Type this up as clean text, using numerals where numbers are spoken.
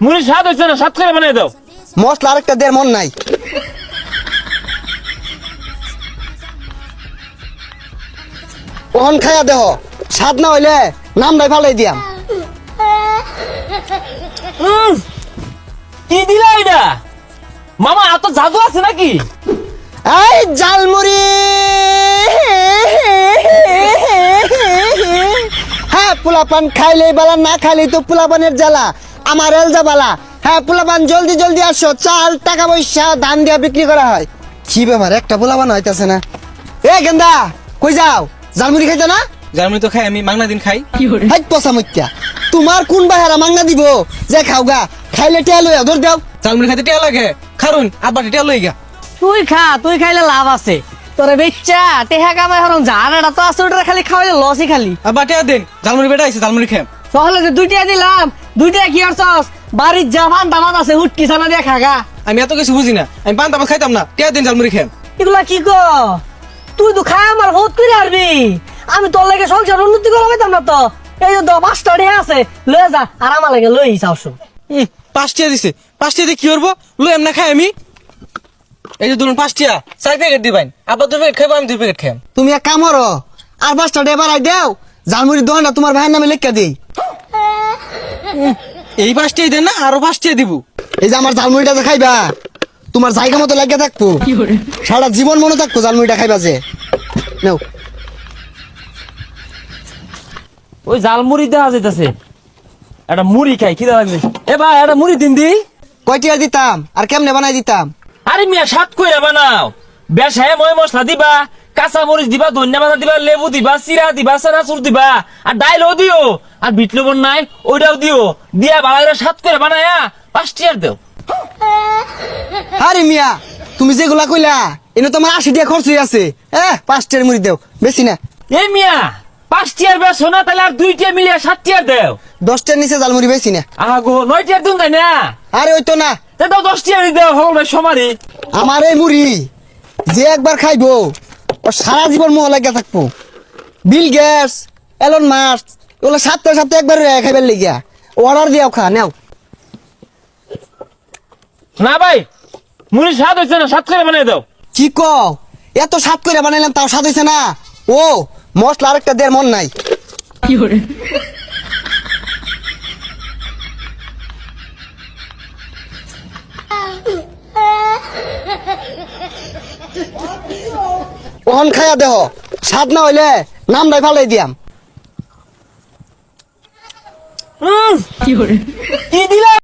মুড়ি স্বাদ হইছে না, স্বাদ করে বানাই দাও। মশলা আরেকটা দেড় মন নাই। ওহন খাইয়া দেহ, স্বাদ না হইলে নামটাই ফালাই দিয়াম। কি দিলা এটা মামা? এত জাদু আছে নাকি? এই জালমুড়ি, হ্যাঁ পোলাপান খাইলে বালা, না খাইলে তো পোলাপানের জ্বালা। আমার এলজা বালা। হ্যাঁ পোলাপান জলদি জলদি আসো, চাল টাকা পয়সা ধান দিয়া বিক্রি করা হয়। কি ব্যাপার, একটা পোলাপান হইতাছে না। এ গেন্দা কই যাও? জালমুড়ি খাইতো না? জার্মানি তো খাই, আমি মাংনা দিন খাই। হাই পচা মত্যা, তোমার কোন বাহারা মাংনা দিব যে খাওগা? খাইলে টেয়া লইয়া ধর দাও। জার্মানি খাইতে টিয়া লাগে, খারুন আব্বা টিয়া লই গা। তুই খা, তুই খাইলে লাভ আছে। তোরে বেচ্চা টেহা কামাই হরং জানাটা তো আছে, ওটা খালি খাওয়াইলে লসই খালি। আব্বা টিয়া দেন, জার্মানি বেটা আইছে, জার্মানি খাম। তাহলে যে দুইটা দিলাম, দুইটা কি আর চস? বাড়ির জামান দামাত আছে, হুটকি ছানা দিয়ে খাগা। আমি এত কিছু বুঝি না, আমি পান্তা ভাত খাইতাম না, টিয়া দেন জার্মানি খাম। এগুলা কি কো? তুই তো খায় আমার বহুত করে আরবি। আমি তোর লাগে সংসার উন্নতি করা পাইতাম না তো। এই যে 5টা টিহা আছে, লয়ে যা, আর আমার লাগে লই যাও। 5 টিয়া দিছে, 5 টিয়া দিয়ে কি করবো? লই এমনা খাই আমি। এই যে ধরুন 5 টিয়া, 4 প্যাকেট দিবেন। আব্বা 2 প্যাকেট খাইবো, আমি 2 প্যাকেট খাম। তুমি এক কাম করো, আর 5টা ডে বাড়াই দেও, জালমুড়ির দোকানটা তোমার ভাইয়ের নামে লেখা দেই। এই 5 টিয়া দেন না, আরো 5 টিয়া দিব। এই যে আমার জালমুড়িটা যে খাইবা, তোমার জায়গা মতো লাগিয়ে থাকবো, সারা জীবন মনে থাকবো জালমুড়িটা খাইবা যে। নাও। ওই জাল মুড়ি দেওয়া যাইতেছে, একটা মুড়ি খাই, খিদা লাগছে। এ ভাই একটা মুড়ি দিন দি। কয়টিয়া দিতাম আর কেমনে বানাই দিতাম? আরে মিয়া স্বাদ কইরা বানাও, বেশায় ময় মশলা দিবা, কাঁচা মরিচ দিবা, ধনিয়া পাতা দিবা, লেবু দিবা, সিরা দিবা, চানাচুর দিবা, আর ডাইলও দিও, আর বিট লবণ নাই ওইটাও দিও, দিয়া ভালো করে স্বাদ করে বানায়া 5 টিয়ার দেও। আরে মিয়া, তুমি যেগুলা কইলা এনে তোমার 80 টাকা খরচ হয়ে আছে। 5টার মুড়ি দেও, বেশি না। এ মিয়া 5 টিয়ার বেশো না, তাহলে আর 2 টিয়া মিলিয়ে 7 টিয়ার দেও। 10টার নিচে জালমুড়ি বেশি না। আগো 9 টিয়ার দিন তাই না? আরে ওই তো না, তে দাও 10 টিয়ারই দেও, হল ভাই সমারই। আমার এই মুড়ি যে একবার খাইবো ও সারা জীবন মোহ লাগিয়া থাকবো। বিল গেটস, এলন মাস্ক ওগুলো সপ্তাহে সপ্তাহে একবার খাইবার লেগিয়া অর্ডার দিয়াও খা নাও। না ভাই মুড়ি স্বাদ হইছে না, স্বাদ করে বানাই দাও। কি কও? এত স্বাদ করে বানাইলাম তাও স্বাদ হইছে না? ও মশলা আরেকটা দেড় মন নাই। ওহন খাইয়া দেহ, স্বাদ না হইলে নামটাই ফালাই দিয়াম। কি দিলা?